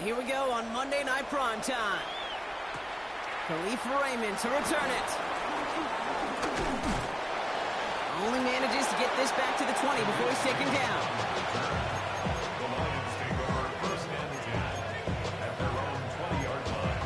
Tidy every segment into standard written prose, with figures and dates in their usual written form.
here we go on Monday Night Primetime. Khalif Raymond to return it. Only manages to get this back to the 20 before he's taken down. The Lions take over first and 10 at their own 20-yard line.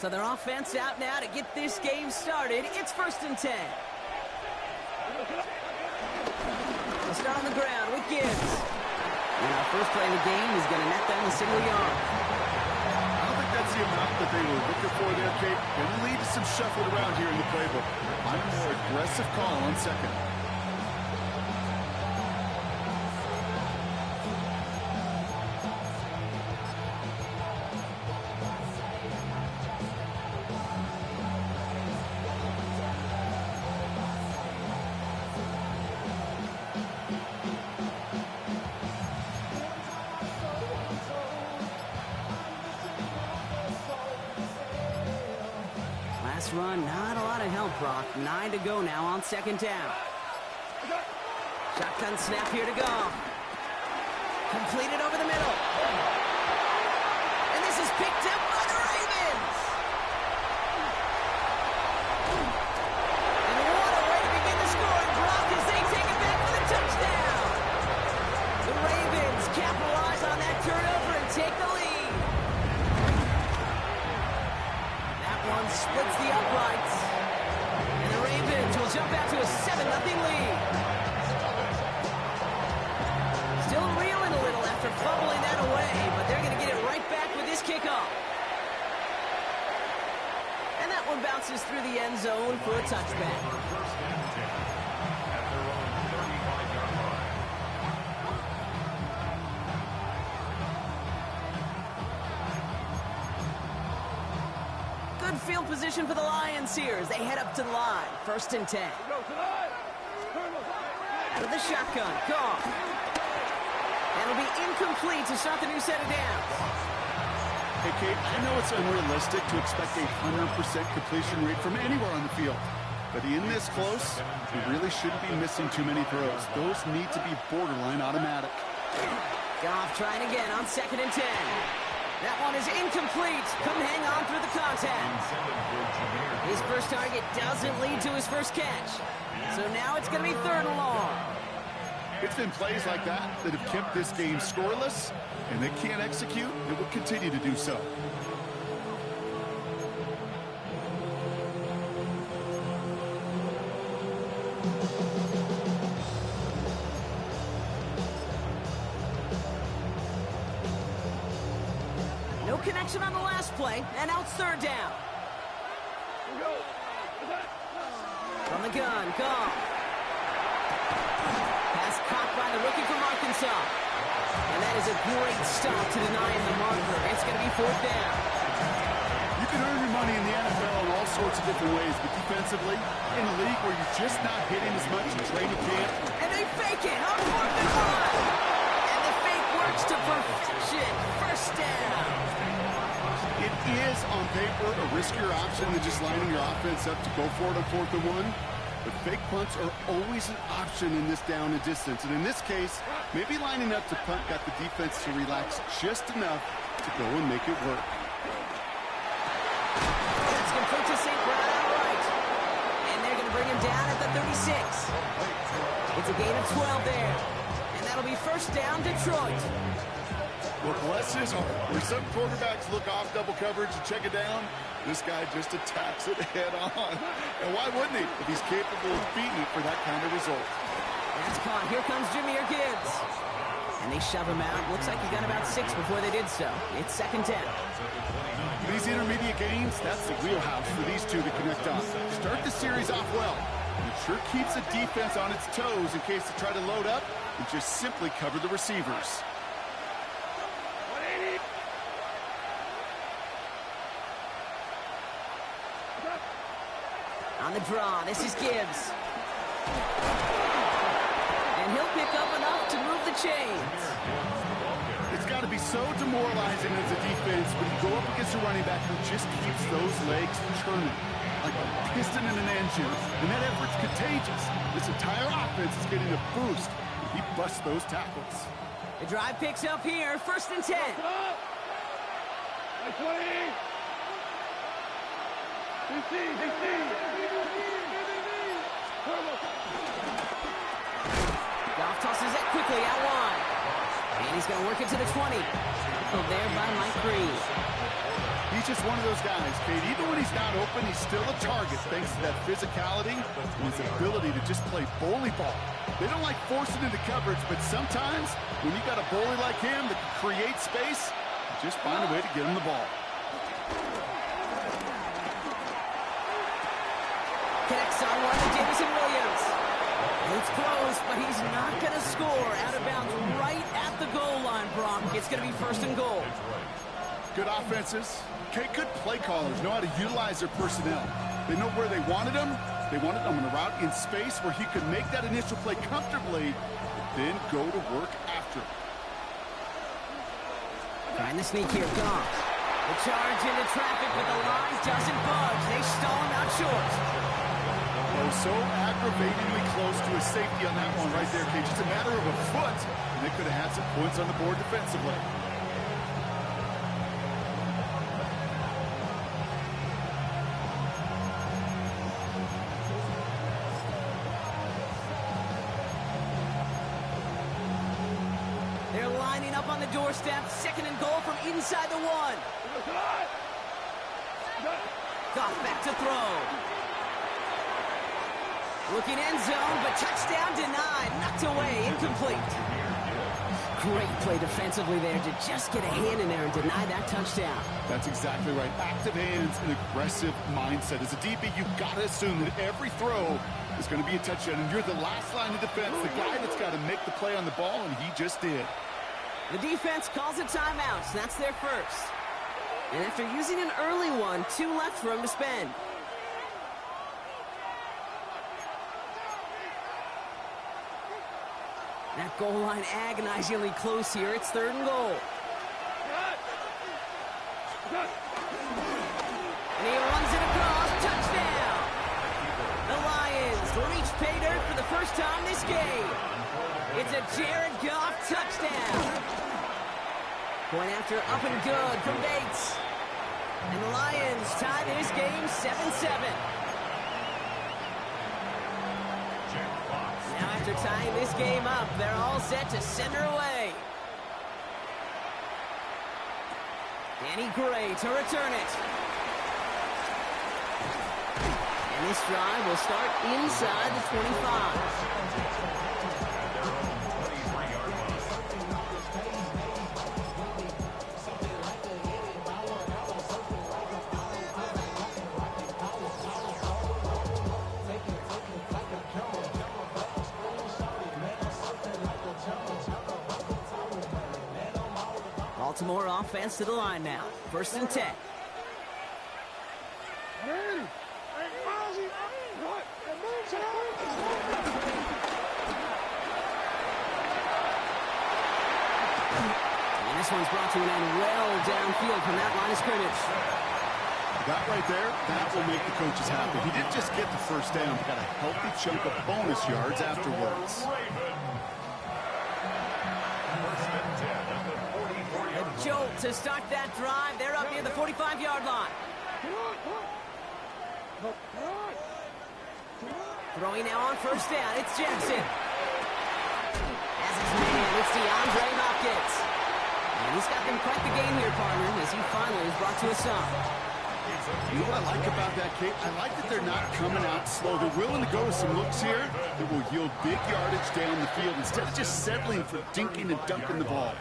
So their offense out now to get this game started. It's 1st and 10. They'll start on the ground with Gibbs. And our first play of the game is going to net them a single yard. I don't think that's the amount that they were looking for there, Kate. Going to lead to some shuffling around here in the playbook. I'm a more aggressive call on second. Run, not a lot of help, Brock. 9 to go now on 2nd down. Shotgun snap here to go. Completed over the middle. And this is picked up by the Ravens. And what a way to begin the scoring, Brock, as they take it back for the touchdown. The Ravens capitalize on that turnover and take the lead. One splits the uprights. And the Ravens will jump out to a 7-0 lead. Still reeling a little after fumbling that away, but they're going to get it right back with this kickoff. And that one bounces through the end zone for a touchback. First and 10 at their own 35-yard line. Good field position for the Lions here as they head up to the line. 1st and 10. Out of the shotgun. Gone. That'll be incomplete to start the new set of downs. Hey, Kate, I know it's unrealistic to expect a 100% completion rate from anywhere on the field. But in this close, you really shouldn't be missing too many throws. Those need to be borderline automatic. Goff trying again on 2nd and 10. That one is incomplete. Come hang on through the contact. His first target doesn't lead to his first catch. So now it's going to be 3rd and long. It's been plays like that that have kept this game scoreless, and they can't execute. They will continue to do so. No connection on the last play, and now it's 3rd down. From the gun, Goff. Pass caught by the rookie from Arkansas. And that is a great stop to deny him the marker. It's going to be 4th down. You can earn your money in the NFL in all sorts of different ways, but defensively, in a league where you're just not hitting as much in training camp. And they fake it on 4th and 1. And the fake works to perfection. 1st down. It is, on paper, a riskier option than just lining your offense up to go for it on 4th and 1. But fake punts are always an option in this down and distance. And in this case, maybe lining up to punt got the defense to relax just enough to go and make it work. That's complete to St. Brown outright. And they're going to bring him down at the 36. It's a gain of 12 there. And that'll be 1st down, Detroit. Well, bless his heart. Where some quarterbacks look off double coverage and check it down, this guy just attacks it head on. And why wouldn't he if he's capable of beating it for that kind of result? That's caught. Here comes Jahmyr Gibbs. And they shove him out. Looks like he got about 6 before they did so. It's 2nd down. These intermediate gains, that's the wheelhouse for these two to connect on. Start the series off well. It sure keeps the defense on its toes in case they try to load up and just simply cover the receivers. On the draw, this is Gibbs. And he'll pick up enough to move the chains. It's got to be so demoralizing as a defense when you go up against a running back who just keeps those legs churning like a piston in an engine. And that effort's contagious. This entire offense is getting a boost. He busts those tackles. The drive picks up here, 1st and 10. Goff tosses it quickly out wide. And he's going to work it to the 20. Tackled there by Mike Green. He's just one of those guys, Kate. Even when he's not open, he's still a target thanks to that physicality and his ability to just play bully ball. They don't like forcing into coverage, but sometimes when you got a bully like him that can create space, you just find a way to get him the ball. Connects on one to Jamison Williams. It's close, but he's not going to score. Out of bounds right at the goal line, Brock. It's going to be 1st and goal. Good offenses. Okay, good play callers know how to utilize their personnel. They know where they wanted him. They wanted him on a route in space where he could make that initial play comfortably, but then go to work after. Trying to sneak here, Goff. The charge into traffic, but the line doesn't budge. They stall him out short. Oh, so aggravatingly close to a safety on that one right there, Kate. Just a matter of a foot, and they could have had some points on the board defensively. They're lining up on the doorstep. 2nd and goal from inside the 1. Goff back to throw. Looking end zone, but touchdown denied. Knocked away, incomplete. Great play defensively there to just get a hand in there and deny that touchdown. That's exactly right. Active hands and aggressive mindset. As a DB, you've got to assume that every throw is going to be a touchdown. And you're the last line of defense, the guy that's got to make the play on the ball, and he just did. The defense calls a timeout. So that's their first. And after using an early one, 2 left for him to spend. That goal line agonizingly close here. It's 3rd and goal. And he runs it across. Touchdown! The Lions reach pay dirt for the first time this game. It's a Jared Goff touchdown. Going after up and good from Bates. And the Lions tie this game 7-7. Now after tying this game up, they're all set to send her away. Danny Gray to return it. And this drive will start inside the 25. Baltimore offense to the line now. 1st and 10. And this one's brought to an end well downfield from that line of scrimmage. That right there, that will make the coaches happy. He didn't just get the first down, he got a healthy chunk of bonus yards afterwards. A jolt to start that drive. They're up near the 45-yard line. Throwing now on 1st down. It's Jackson. As his man, it's DeAndre Hopkins. And he's got them quite the game here, partner, as he finally is brought to a stop. You know what I like about that, Kate? I like that they're not coming out slow. They're willing to go with some looks here that will yield big yardage down the field instead of just settling for dinking and dunking the ball.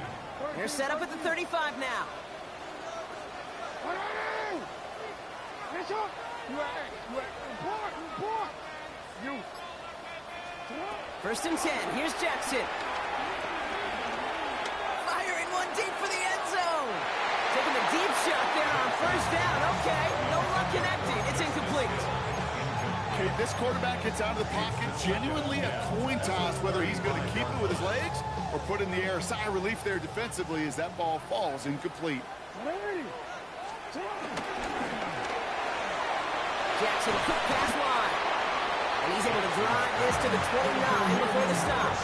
They're set up at the 35 now. 1st and 10. Here's Jackson. Firing one deep for the end zone. Taking a deep shot there on 1st down. Okay, no luck connecting. It's incomplete. Okay, this quarterback gets out of the pocket, genuinely a coin toss whether he's going to keep it with his legs or put in the air. Sigh of relief there defensively as that ball falls incomplete. Jackson, quick pass wide. And he's able to drive this to the 29 before the stop.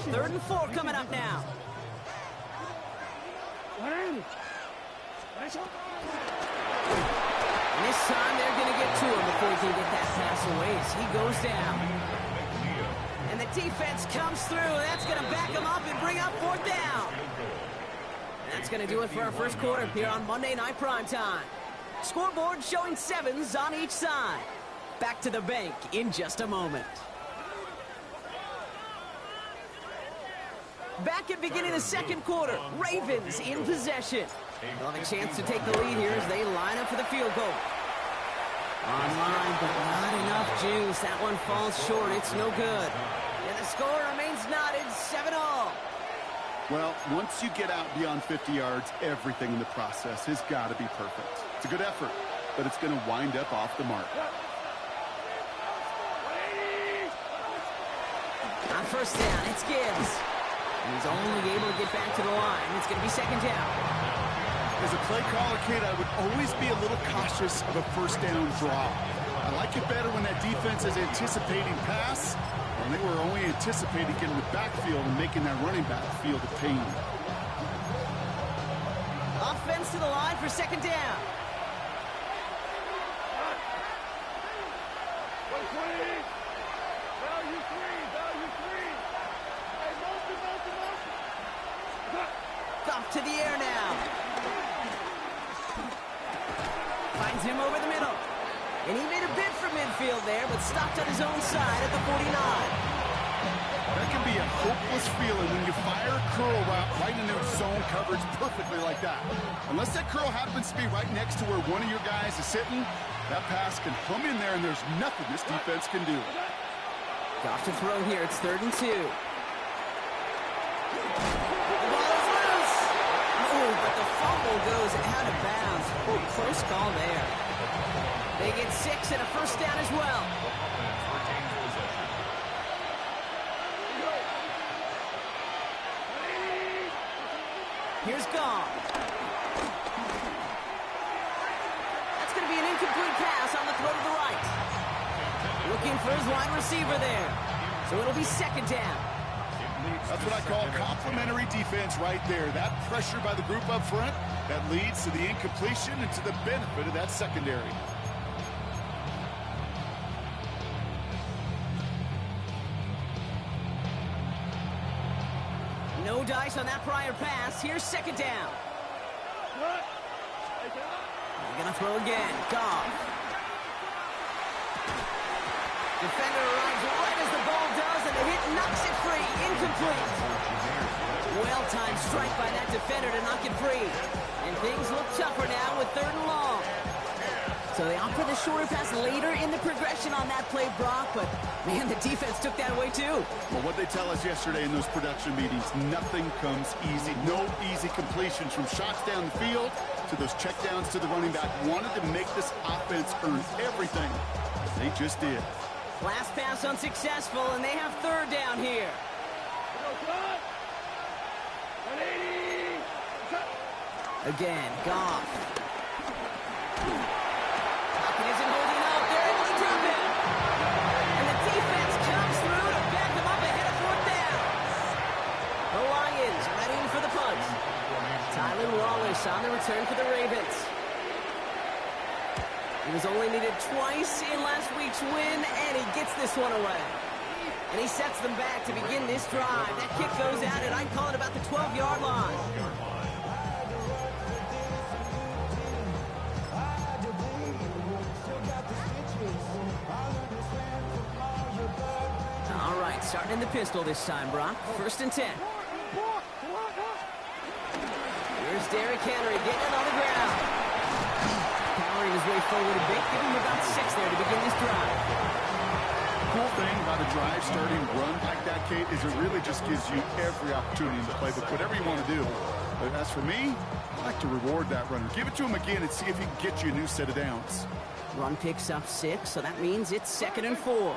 Third and 4 coming up now. And this time they're going to get to him before he can get that pass away as he goes down. And the defense comes through. That's going to back him up and bring up 4th down. And that's going to do it for our first quarter here on Monday Night Primetime. Scoreboard showing 7s on each side. Back to the bank in just a moment. Back at beginning of the second quarter, Ravens in possession. They'll have a chance to take the lead here as they line up for the field goal. Online, but not enough juice. That one falls short. It's no good. And the score remains knotted, 7-all. Well, once you get out beyond 50 yards, everything in the process has got to be perfect. It's a good effort, but it's going to wind up off the mark. On first down, it's Gibbs. And he's only able to get back to the line. It's going to be 2nd down. As a play caller, kid, I would always be a little cautious of a first down draw. I like it better when that defense is anticipating pass, and they were only anticipating getting the backfield and making that running back feel the pain. Offense to the line for 2nd down. Off to the air now. Finds him over the middle. And he made a bid for midfield there, but stopped on his own side at the 49. That can be a hopeless feeling when you fire a curl route right into zone coverage perfectly like that. Unless that curl happens to be right next to where one of your guys is sitting, that pass can hum in there and there's nothing this defense can do. Off to throw here. It's 3rd and 2. But the fumble goes out of bounds. Oh, close call there. They get 6 and a first down as well. Here's Goff. That's going to be an incomplete pass on the throw to the right. Looking for his wide receiver there. So it'll be 2nd down. That's what I call complimentary defense right there. That pressure by the group up front, that leads to the incompletion and to the benefit of that secondary. No dice on that prior pass. Here's 2nd down. They're going to throw again. Goff. Defender arrives right as the ball does, and the hit knocks it free. Incomplete. Well-timed strike by that defender to knock it free. And things look tougher now with 3rd and long. So they opt for the shorter pass later in the progression on that play, Brock, but, man, the defense took that away too. Well, what they tell us yesterday in those production meetings, nothing comes easy. No easy completions from shots down the field to those checkdowns to the running back. Wanted to make this offense earn everything. They just did. Last pass unsuccessful, and they have 3rd down here. Again, Goff. Pocket isn't holding up. They're able to drop it. And the defense comes through to back them up ahead of 4th down. The Lions ready for the punt. Tylan Wallace on the return for the Ravens. He was only needed twice in last week's win, and he gets this one away. And he sets them back to begin this drive. That kick goes out, and I'd call it about the 12-yard line. in the pistol this time, Brock. 1st and 10. Here's Derrick Henry getting it on the ground. Powering his way forward a bit. Give him about 6 there to begin this drive. Cool thing about a drive starting run like that, Kate, is it really just gives you every opportunity in the playbook, whatever you want to do. But as for me, I like to reward that runner. Give it to him again and see if he can get you a new set of downs. Run picks up 6, so that means it's 2nd and 4.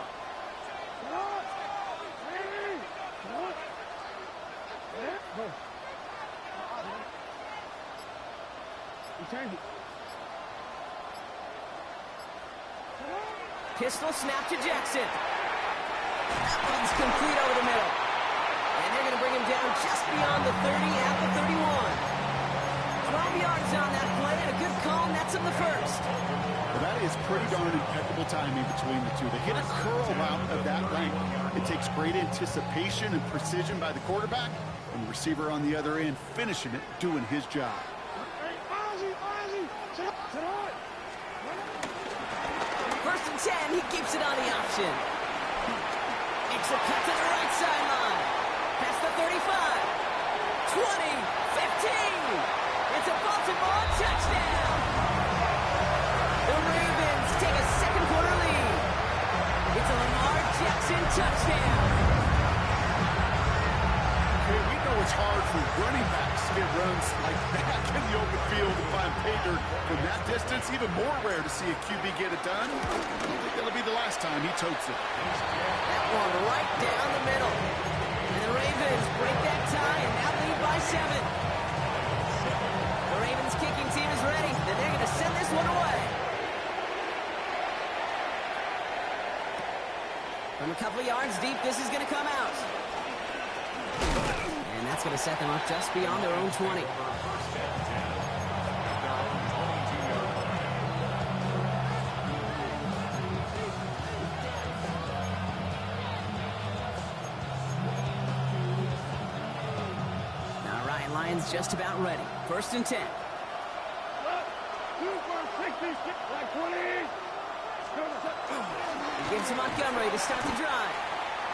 Pistol snap to Jackson. That one's complete over the middle. And they're going to bring him down just beyond the 30 at the 31. 12 yards on that play, and a good call nets him the first. Well, that is pretty darn impeccable timing between the two. They hit a curl out of that length. It takes great anticipation and precision by the quarterback, and the receiver on the other end finishing it, doing his job. First and 10, he keeps it on the option. Makes a cut to the right sideline. Past the 35, 20, 15. It's a Baltimore touchdown. The Ravens take a second quarter lead. It's a Lamar Jackson touchdown. Okay, we know it's hard for running backs to get runs like that in the open field and find pay dirt from that distance. Even more rare to see a QB get it done. I don't think that'll be the last time he totes it. That one right down the middle. And the Ravens break that tie and now lead by 7. The Ravens kicking team is ready, and they're going to send this one away. From a couple of yards deep, this is going to come out. And that's going to set them up just beyond their own 20. All right, Lions just about ready. 1st and 10. He gives to Montgomery to start the drive.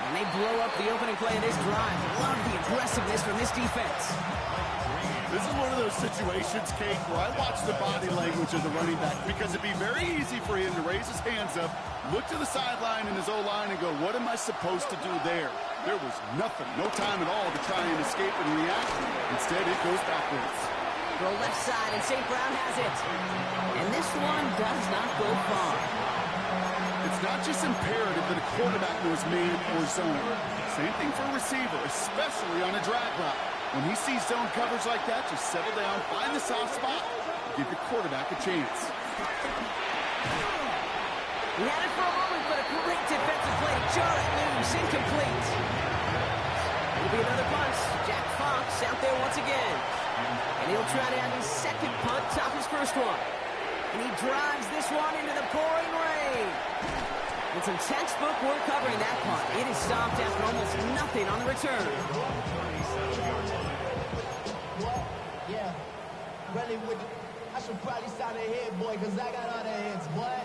And they blow up the opening play of this drive. Love the aggressiveness from this defense. This is one of those situations, Kate, where I watch the body language of the running back because it'd be very easy for him to raise his hands up, look to the sideline in his O-line and go, what am I supposed to do there? There was nothing, no time at all to try and escape and react. Instead, it goes backwards. Throw left side, and St. Brown has it. And this one does not go far. It's not just imperative that a quarterback knows man or zone. Same thing for a receiver, especially on a drag route. When he sees zone coverage like that, just settle down, find the soft spot, and give your quarterback a chance. He had it for a moment, but a great defensive play to jar it loose, incomplete. It'll be another punt. Jack Fox out there once again. And he'll try to have his second punt top his first one. And he drives this one into the pouring rain. And some textbook work covering that punt. It is stopped after almost nothing on the return. Yeah, really I should probably sign a head, boy, because I got all the heads, boy.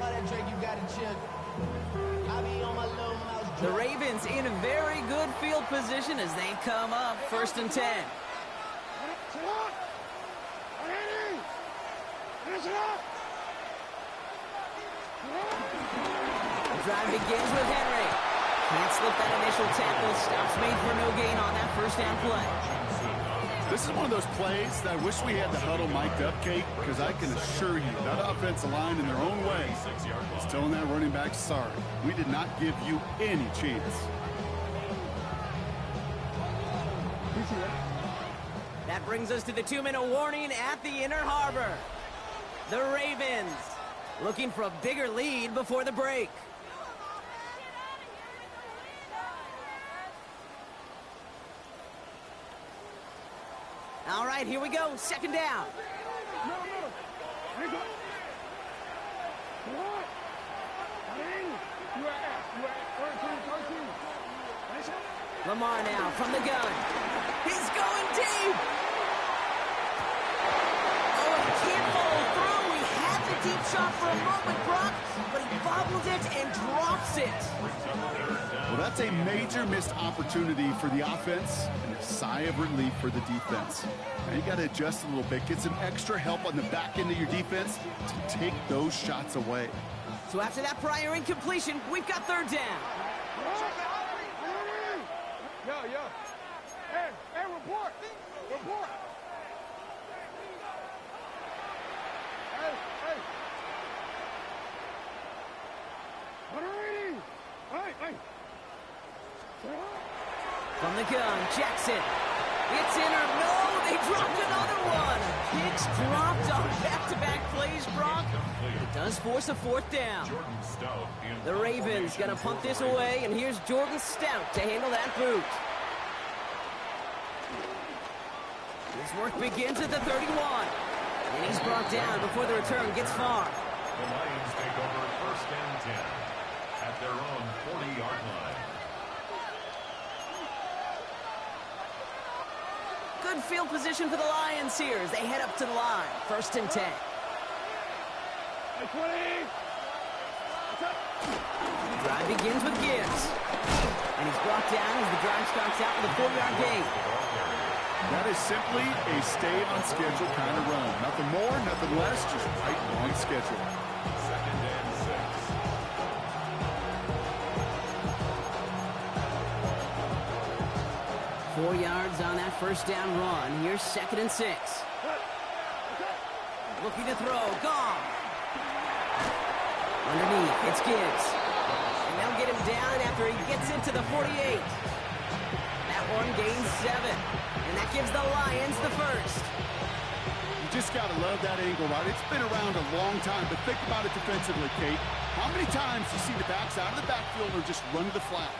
All that drink you got to chill. I be on my little mouse. The Ravens in a very good field position as they come up 1st and 10. The drive begins with Henry. Can't slip that initial tackle. Stops made for no gain on that first down play. This is one of those plays that I wish we had the huddle mic'd up, Kate, because I can assure you that offensive line in their own way is telling that running back, sorry, we did not give you any chance. That brings us to the 2-minute warning at the Inner Harbor. The Ravens looking for a bigger lead before the break. All right, here we go. 2nd down. Lamar now from the gun. He's going deep. Oh, he can't follow through. He had the deep shot for a moment, Brock, but he bobbled it and drops it. Well, that's a major missed opportunity for the offense and a sigh of relief for the defense. Now you got to adjust a little bit, get some extra help on the back end of your defense to take those shots away. So after that prior incompletion, we've got third down. Yo. Hey, report. Hey. Hey. From the gun, Jackson. It's in or no, they dropped another one. Picks dropped on back-to-back plays, Brock. It does force a fourth down. The Ravens gonna punt this away, and here's Jordan Stout to handle that boot. His work begins at the 31. And he's brought down before the return gets far. The Lions take over first and 10 at their own 40-yard line. Good field position for the Lions here as they head up to the line. First and 10. Hey, 20. Drive begins with Gibbs. And he's brought down as the drive starts out with a 4-yard gain. That is simply a stay-on-schedule kind of run. Nothing more, nothing less, just right on schedule. Second and 6. 4 yards on that first down run. Here's second and 6. Looking to throw. Gone. Underneath, it's Gibbs. And they'll get him down after he gets into the 48. That one gains 7. And that gives the Lions the first. You just got to love that angle, right? It's been around a long time, but think about it defensively, Kate. How many times you see the backs out of the backfield or just run to the flat?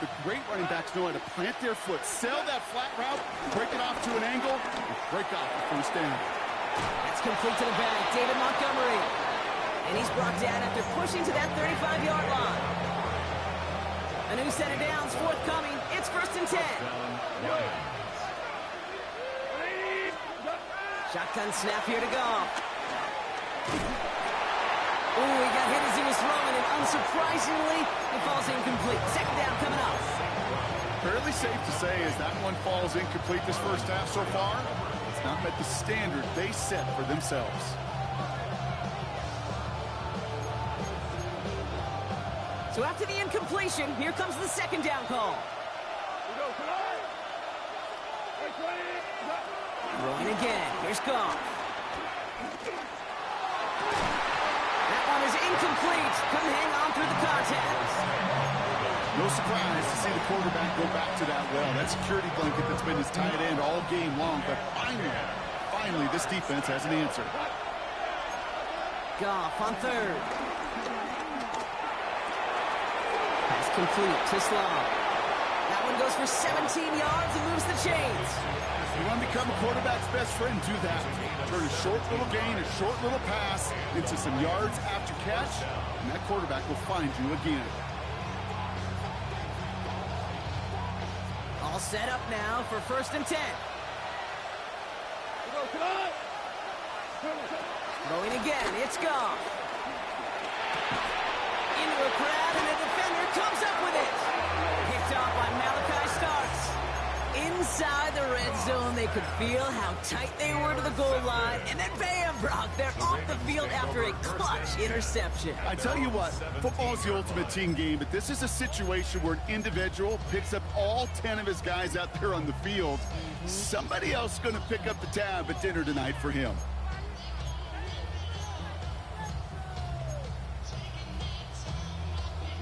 The great running backs know how to plant their foot, sell that flat route, break it off to an angle, and break off the first down. That's complete to the back. David Montgomery. And he's brought down after pushing to that 35-yard line. A new set of downs forthcoming. It's first and 10. Shotgun snap here to go. Ooh, he got hit as he was throwing, and unsurprisingly, it falls incomplete. Second down coming up. Fairly safe to say as that one falls incomplete this first half so far, it's not met the standard they set for themselves. So after the incompletion, here comes the second down call. Throwing again. Here's Goff. That one is incomplete. Couldn't hang on through the contact. No surprise to see the quarterback go back to that well. That security blanket that's been his tight end all game long. But finally, this defense has an answer. Goff on third. Pass complete to Slaw. That one goes for 17 yards and moves the chains. You want to become a quarterback's best friend, do that. Turn a short little gain, a short little pass into some yards after catch, and that quarterback will find you again. All set up now for first and 10. Throwing again, it's Goff. Into a crowd, and a defender comes up with it. Picked off by Malachi Starks. Inside the red zone, they could feel how tight they were to the goal line, and then bam, Brock, they're off the field after a clutch interception. I tell you what, football is the ultimate team game, but this is a situation where an individual picks up all 10 of his guys out there on the field. Somebody else is going to pick up the tab at dinner tonight for him.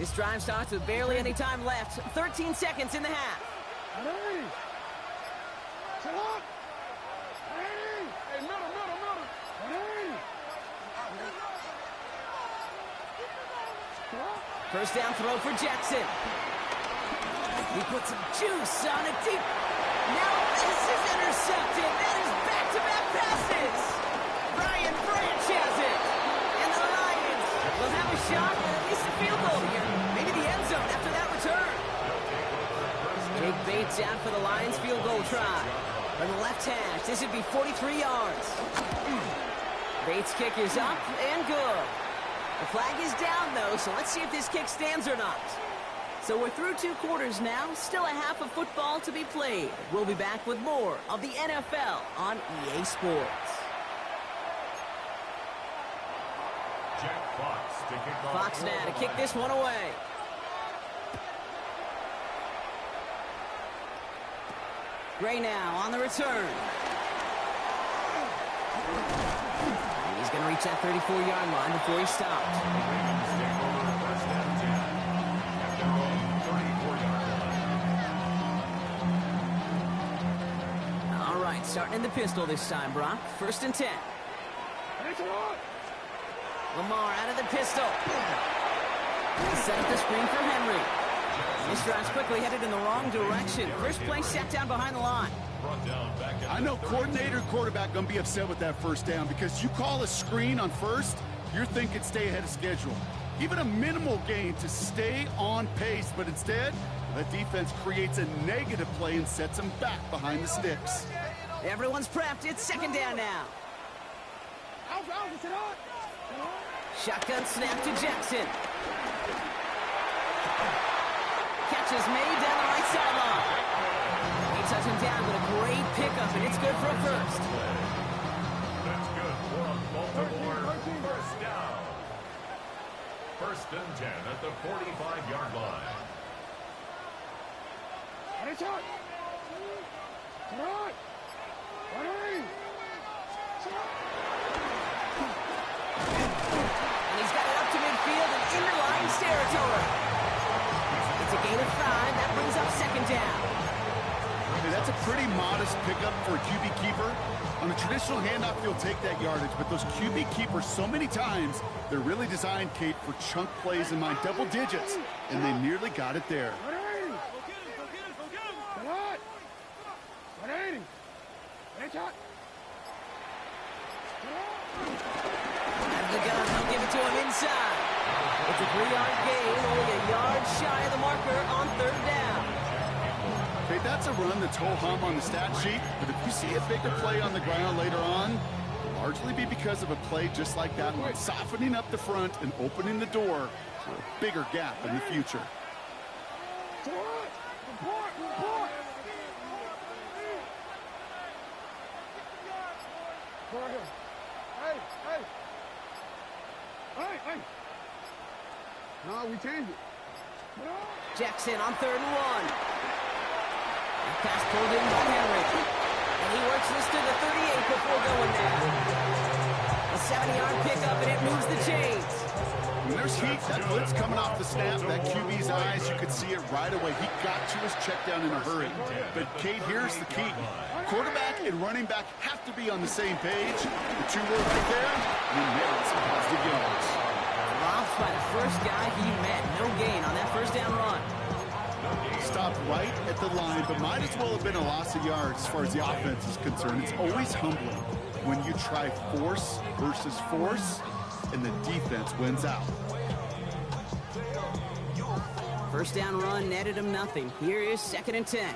This drive starts with barely any time left. 13 seconds in the half. First down throw for Jackson. He puts some juice on it deep. Now this is intercepted. That is back-to-back passes. Brian Branch has it. And the Lions will have a shot at least a field goal here. Maybe the end zone after that return. Jake Bates out for the Lions field goal try. From the left hash, this would be 43 yards. Bates' kick is up and good. The flag is down, though, so let's see if this kick stands or not. So we're through 2 quarters now, still a half of football to be played. We'll be back with more of the NFL on EA Sports. Jack Fox to kick off. Fox now to kick this one away. Gray now on the return. He's going to reach that 34-yard line before he stops. Ravens take over first and 10 at their own 34-yard line. All right, starting in the pistol this time, Brock. First and 10. Lamar out of the pistol. He'll set up the screen for Henry. This drive's quickly headed in the wrong direction. First play set down behind the line. I know coordinator and quarterback going to be upset with that first down because you call a screen on first, you're thinking stay ahead of schedule. Even a minimal gain to stay on pace, but instead, the defense creates a negative play and sets them back behind the sticks. Everyone's prepped. It's second down now. Shotgun snap to Jackson. Catch is made down the right sideline. He touched him down with a great pickup, and it's good for a first. That's good for a Baltimore first down. First and 10 at the 45-yard line. And he's got it up to midfield and into Lions territory. It's a gain of 5. That brings up second down. Hey, that's a pretty modest pickup for a QB keeper. On a traditional handoff, you'll take that yardage, but those QB keepers, so many times, they're really designed, Kate, for chunk plays in my double digits, and they nearly got it there. And the gun, they'll give it to him inside. It's a 3-yard gain, only a yard shy of the marker on third down. Okay, that's a run that's ho-hum on the stat sheet, but if you see a bigger play on the ground later on, it'll largely be because of a play just like that one, softening up the front and opening the door for a bigger gap in the future. No, we changed it. Jackson on 3rd and 1. Pass pulled in by Henry. And he works this to the 38 before going there. A 70-yard pickup, and it moves the chains. When there's heat, that blitz coming off the snap, that QB's eyes, you could see it right away. He got to his check down in a hurry. But, Kate, here's the key. Quarterback and running back have to be on the same page. The 2 were right there, and he merits some positive yards. Dropped by the first guy he met. No gain on that first down run. Stopped right at the line, but might as well have been a loss of yards as far as the offense is concerned. It's always humbling when you try force versus force, and the defense wins out. First down run netted him nothing. Here is 2nd and 10.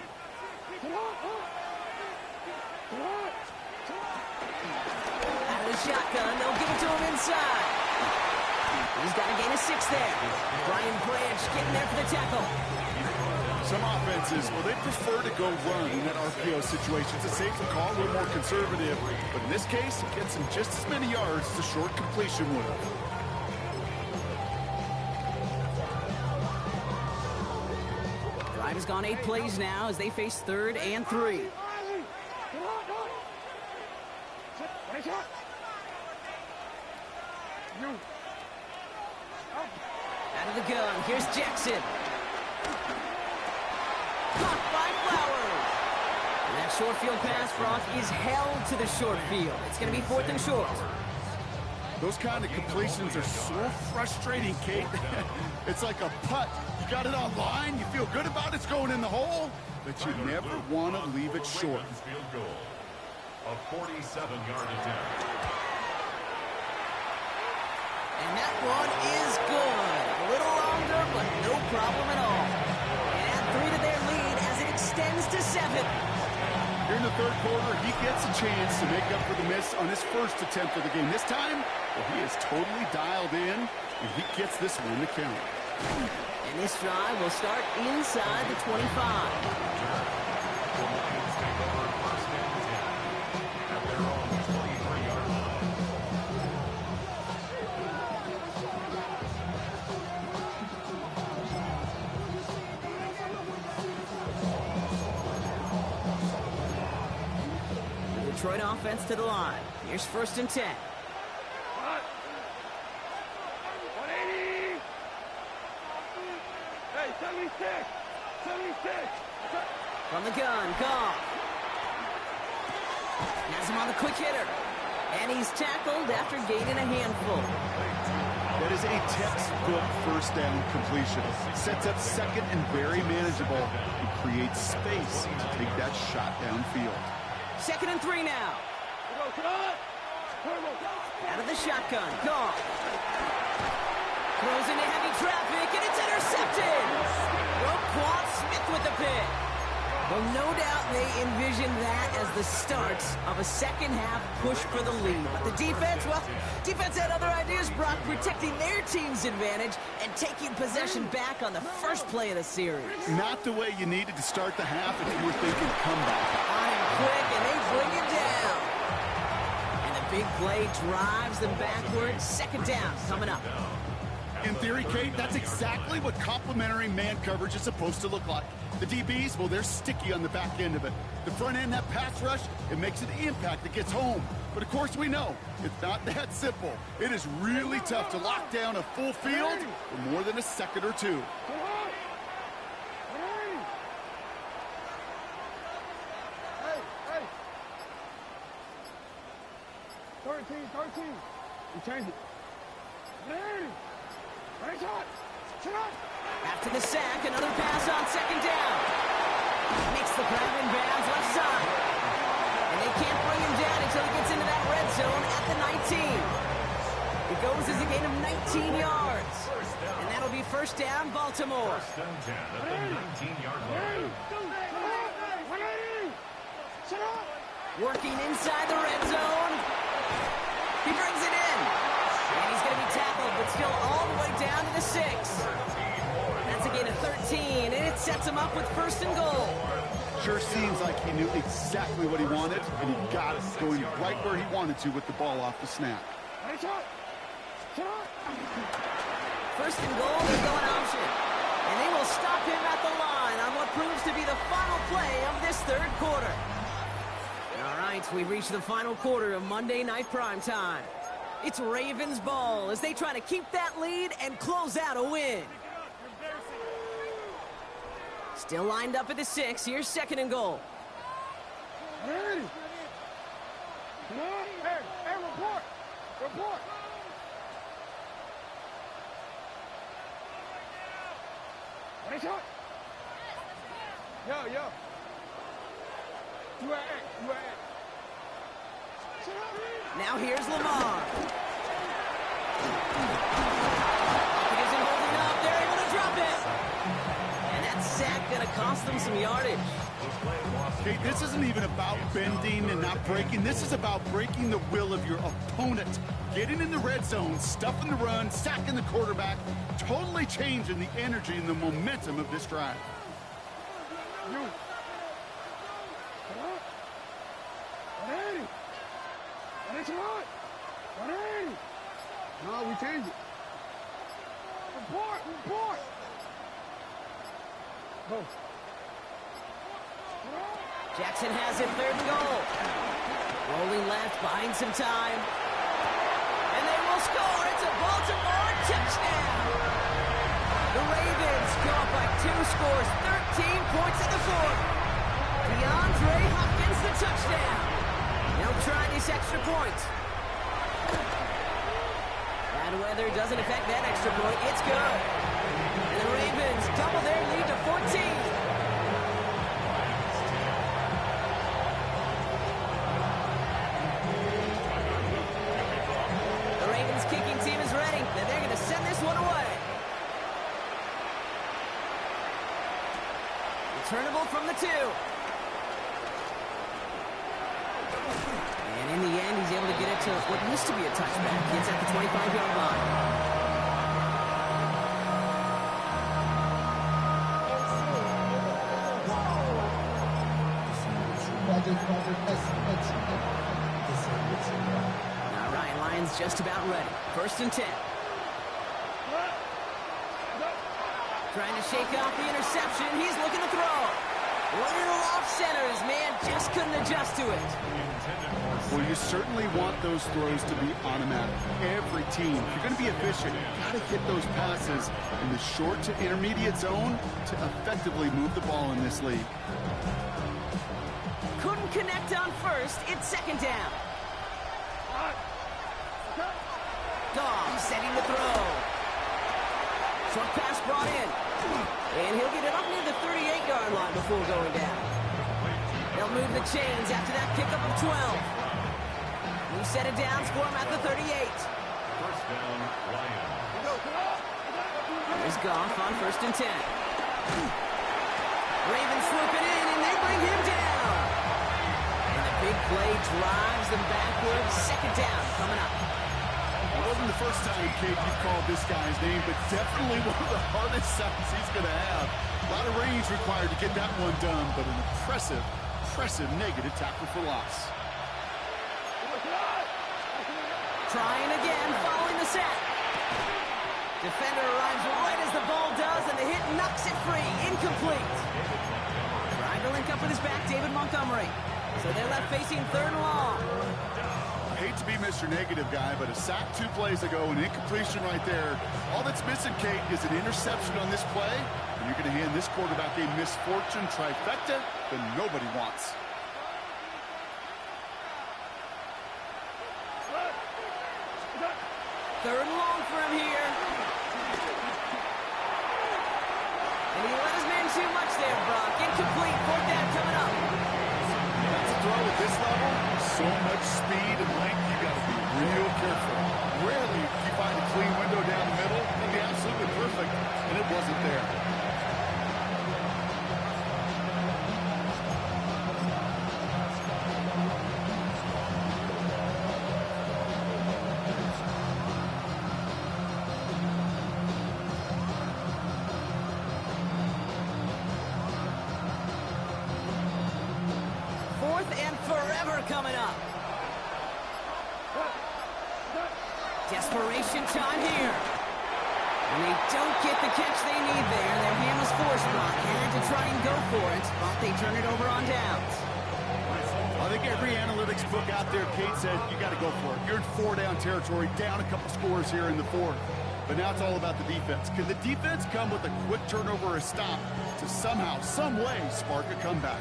Out of the shotgun, they'll give it to him inside. He's got a gain of 6 there. Brian Branch getting there for the tackle. Some offenses, well, they prefer to go run in that RPO situation. It's a safer call, a little more conservative. But in this case, it gets him just as many yards as a short completion would have. Drive has gone 8 plays now as they face 3rd and 3. Out of the gun, here's Jackson. Caught by Flowers. And that short field pass, Brock, is held to the short field. It's going to be 4th and short. Those kind of completions are so frustrating, Kate. It's like a putt. You got it on line, you feel good about it's going in the hole, but you never want to leave it short. Field goal. A 47-yard attempt. And that one is good. A little longer, but no problem at all. And add 3 to their lead as it extends to 7. Here in the third quarter, he gets a chance to make up for the miss on his first attempt of the game. This time, well, he is totally dialed in, and he gets this one to count. And this drive will start inside the 25. The Lions take over first and 10 at their own 23-yard line. Detroit offense to the line. Here's first and 10. 180. Hey, 76. 76. From the gun, Goff. Has him on the quick hitter. And he's tackled after gaining a handful. That is a textbook first down completion. Sets up second and very manageable. He creates space to take that shot downfield. Second and 3 now. Out of the shotgun, Goff. Throws into heavy traffic, and it's intercepted. Roquan Smith with the pick. Well, no doubt they envisioned that as the start of a second-half push for the lead. But the defense, well, defense had other ideas, Brock, protecting their team's advantage and taking possession back on the first play of the series. Not the way you needed to start the half if you were thinking comeback. On him quick, and they bring it down. And the big play drives them backwards. Second down coming up. In theory, Kate, that's exactly what complementary man coverage is supposed to look like. The DBs, well, they're sticky on the back end of it. The front end, that pass rush, it makes an impact that gets home. But of course we know, it's not that simple. It is really tough to lock down a full field for more than a second or two. Hey. 13. You change it. After the sack, another pass on second down. Makes the grab in bounds left side. And they can't bring him down until he gets into that red zone at the 19. It goes as a gain of 19 yards. And that'll be first down, Baltimore. First and 10 at the 19-yard line. Working inside the red zone. He brings it in. And he's going to be tackled, but still all the way down to the 6. That's a gain of 13, and it sets him up with first and goal. Sure seems like he knew exactly what he wanted, and he got it going right where he wanted to with the ball off the snap. First and goal, they're going option. And they will stop him at the line on what proves to be the final play of this third quarter. All right, we reach the final quarter of Monday Night Primetime. It's Ravens ball as they try to keep that lead and close out a win. Still lined up at the 6. Here's second and goal. Hey, report. Yo. You at. Now here's Lamar. He isn't holding up. They're able to drop it. And that sack going to cost them some yardage. Okay, this isn't even about bending and not breaking. This is about breaking the will of your opponent. Getting in the red zone, stuffing the run, sacking the quarterback, totally changing the energy and the momentum of this drive. No, we changed it. Report. Go. Jackson has it, third and goal. Rolling left, buying some time. And they will score. It's a Baltimore touchdown. The Ravens go up by 2 scores, 13 points in the fourth. DeAndre Hopkins, the touchdown. They'll try these extra points. Bad weather doesn't affect that extra point. It's good. And the Ravens double their lead to 14. Kicking team is ready, and they're going to send this one away. Returnable from the 2. What used to be a touchback gets at the 25-yard line. All right, Lions just about ready. 1st and 10. Trying to shake off the interception. He's looking to throw. Little off center. His man just couldn't adjust to it. Well, you certainly want those throws to be automatic. Every team, if you're going to be efficient, you've got to hit those passes in the short to intermediate zone to effectively move the ball in this league. Couldn't connect on 1st. It's 2nd down. Goff setting the throw. Short pass brought in. And he'll get it up near the 38-yard line before going down. They'll move the chains after that pickup of 12. New set of downs for him at the 38. 1st down, Lions. Here's Goff on 1st and 10. Ravens swooping in, and they bring him down. And the big play drives them backwards. 2nd down coming up. It wasn't the first time, Kate, you've called this guy's name, but definitely one of the hardest sacks he's going to have. A lot of range required to get that one done, but an impressive negative tackle for loss. Trying again, following the sack. Defender arrives right as the ball does, and the hit knocks it free. Incomplete. Trying to link up with his back, David Montgomery. So they're left facing 3rd and long. I hate to be Mr. Negative guy, but a sack 2 plays ago, an incompletion right there. All that's missing, Kate, is an interception on this play. And you're going to hand this quarterback a misfortune trifecta that nobody wants. Third and long for him here. And he let his man too much there, Brock. Incomplete. 4th down coming up. That's a throw at this level. So much speed and length, you got to be real careful. Rarely do you find a clean window down the middle. It'd be absolutely perfect, and it wasn't there. Forever coming up. Desperation time here. And they don't get the catch they need there. Their hand was forced, Brock. Had to try and go for it, but they turn it over on downs. I think every analytics book out there, Kate, said you got to go for it. You're in 4-down territory, down a couple scores here in the 4th. But now it's all about the defense. Can the defense come with a quick turnover or a stop to somehow, some way, spark a comeback?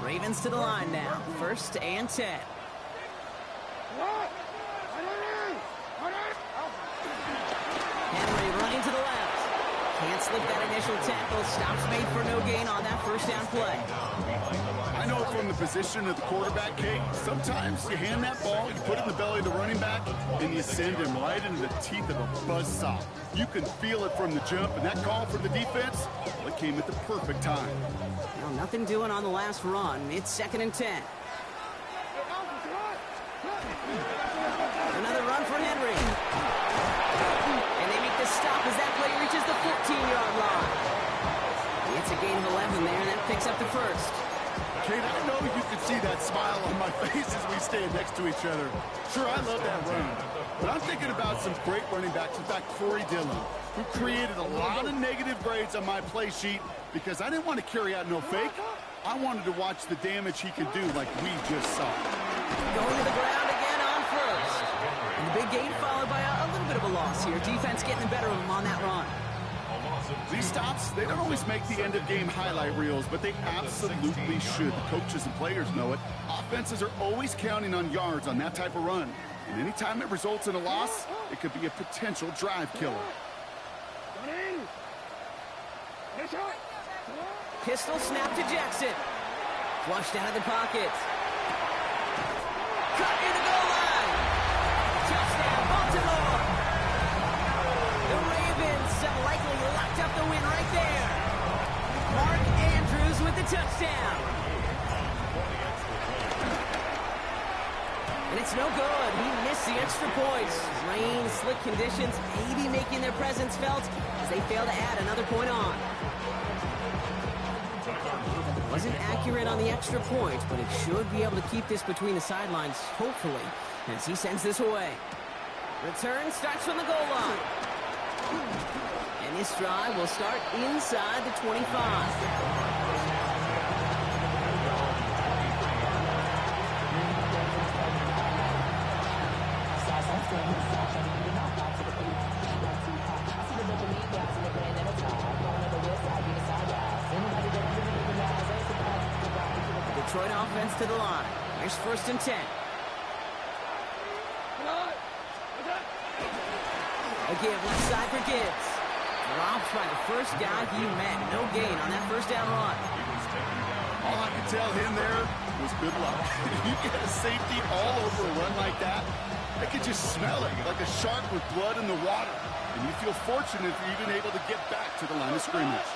Ravens to the line now. 1st and 10. Henry running to the left. Can't slip that initial tackle. Stops made for no gain on that 1st down play. I know from the position of the quarterback, Kate, sometimes you hand that ball, you put it in the belly of the running back, and you send him right into the teeth of a buzzsaw. You can feel it from the jump, and that call for the defense, well, it came at the perfect time. Well, nothing doing on the last run. It's 2nd and 10. Another run for Henry. And they make the stop as that play reaches the 14-yard line. It's a gain of 11 there, and that picks up the 1st. Kate, I know you can see that smile on my face as we stand next to each other. Sure, I love that run. But I'm thinking about some great running backs. In fact, Corey Dillon, who created a lot of negative grades on my play sheet because I didn't want to carry out no fake. I wanted to watch the damage he could do like we just saw. Going to the ground again on 1st. And the big gain followed by a little bit of a loss here. Defense getting the better of him on that run. These stops, they don't always make the end-of-game highlight reels, but they absolutely should. The coaches and players know it. Offenses are always counting on yards on that type of run. And anytime it results in a loss, it could be a potential drive killer. Pistol snap to Jackson. Flushed out of the pocket. Cut near the goal line. Touchdown, Baltimore. The Ravens have likely locked up the win right there. Mark Andrews with the touchdown. And it's no good. He missed the extra points. Rain, slick conditions, maybe making their presence felt as they fail to add another point on. Wasn't accurate on the extra point, but it should be able to keep this between the sidelines, hopefully, as he sends this away. Return starts from the goal line. And this drive will start inside the 25. Detroit offense to the line. Here's 1st and 10. Again, left side for Gibbs. Dropped by the first guy he met. No gain on that first down run. All I can tell him there was good luck. You get a safety all over a run like that, I could just smell it like a shark with blood in the water. And you feel fortunate if you're even able to get back to the line of scrimmage.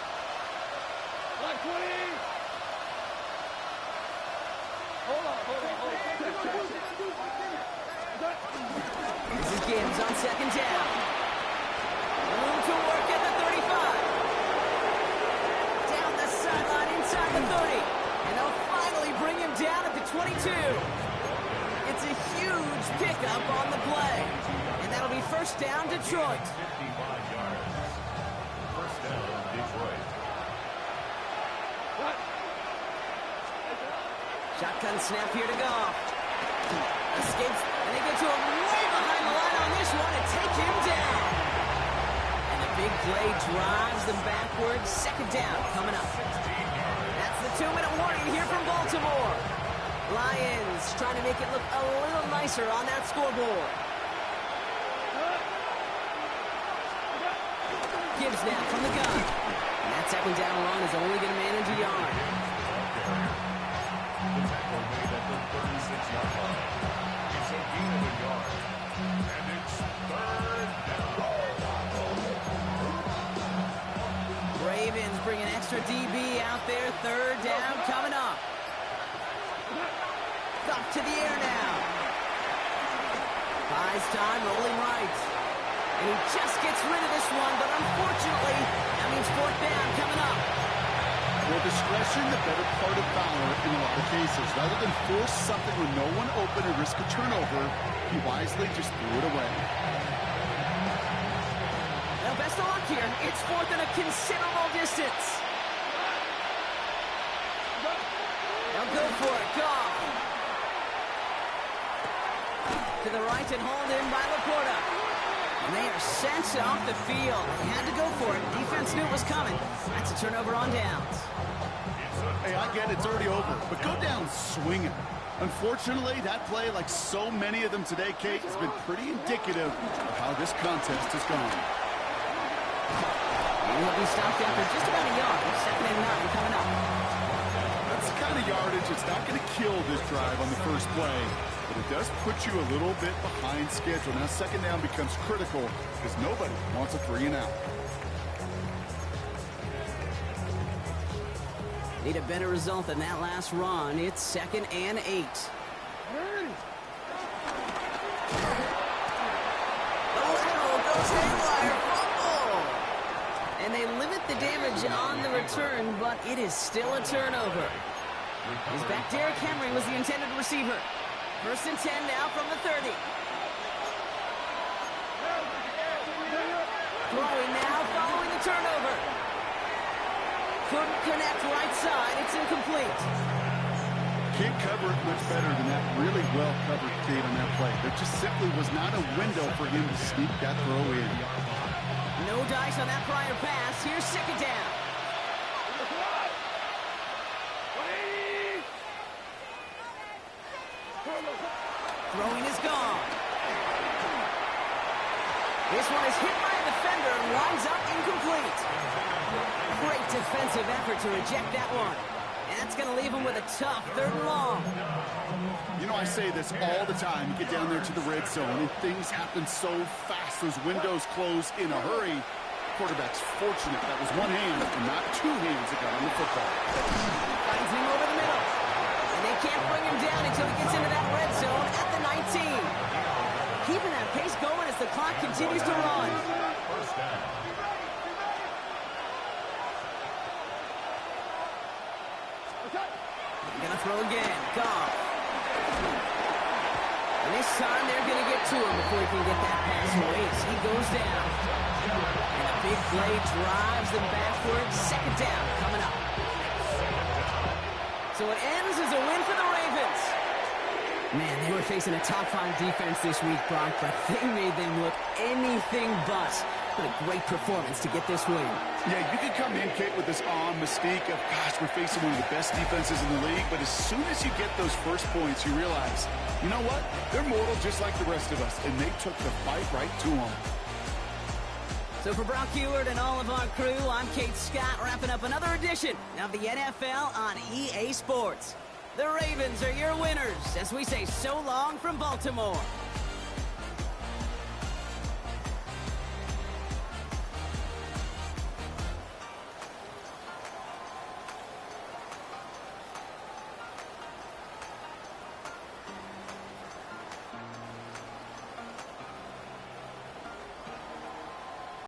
This is Gibbs on 2nd down. Room to work at the 35. Down the sideline inside the 30. And they'll finally bring him down at the 22. It's a huge pickup on the play. And that'll be 1st down, Detroit. 55 yards. 1st down, Detroit. Shotgun snap here to go. Escapes, and they get to him way behind the line on this one and take him down. And the big play drives them backwards. 2nd down coming up. That's the 2-minute warning here from Baltimore. Lions trying to make it look a little nicer on that scoreboard. Gibbs now from the gun. And that 2nd down run is only going to manage a yard. The tackle made at the 36-yard line. It's a gain of a yard. And it's 3rd down. Ravens bring an extra DB out there. 3rd down coming up. Up to the air now. Buys time, rolling right. And he just gets rid of this one, but unfortunately, that means 4th down coming up. More discretion, the better part of valor in a lot of cases. Rather than force something with no one open and risk a turnover, he wisely just threw it away. Well, best of luck here. It's 4th and a considerable distance. They'll go for it. Goff. To the right and hauled in by Laporta. And they are sent off the field. They had to go for it. Defense knew it was coming. That's a turnover on downs. Hey, I get it's already over, but go down swinging. Unfortunately, that play, like so many of them today, Kate, has been pretty indicative of how this contest has gone. And he'll be stopped after just about a yard. 2nd and 9 coming up. That's the kind of yardage it's not going to kill this drive on the first play, but it does put you a little bit behind schedule. Now 2nd down becomes critical because nobody wants a 3 and out. Need a better result than that last run. It's 2nd and 8. Oh, goes haywire. Fumble. And they limit the damage on the return, but it is still a turnover. His back, Derrick Henry, was the intended receiver. 1st and 10 now from the 30. Throwing now following the turnover. Couldn't connect right side. It's incomplete. Can't cover it much better than that really well-covered Kate on that play. There just simply was not a window for him to sneak that throw in. No dice on that prior pass. Here's 2nd down. Throwing is gone. This one is hit by a defender and winds up incomplete. Great defensive effort to reject that one. And that's going to leave him with a tough 3rd and long. You know, I say this all the time. You get down there to the red zone, and things happen so fast. Those windows close in a hurry. quarterback's fortunate that was one hand and not two hands that got on the football. Finds him over the middle. And they can't bring him down until he gets into that red zone at the 19. Keeping that pace going as the clock continues to run. First down. They're going to throw again. Goff. And this time they're going to get to him before he can get that pass away as he goes down. And a big play drives them backwards. Second down coming up. So it ends as a win for the Ravens. Man, they were facing a top-5 defense this week, Brock, but they made them look anything but. What a great performance to get this win. Yeah, you can come in, Kate, with this awe and mystique of, gosh, we're facing one of the best defenses in the league, but as soon as you get those first points, you realize, you know what? They're mortal just like the rest of us, and they took the fight right to them. So for Brock Ewart and all of our crew, I'm Kate Scott, wrapping up another edition of the NFL on EA Sports. The Ravens are your winners as we say so long from Baltimore.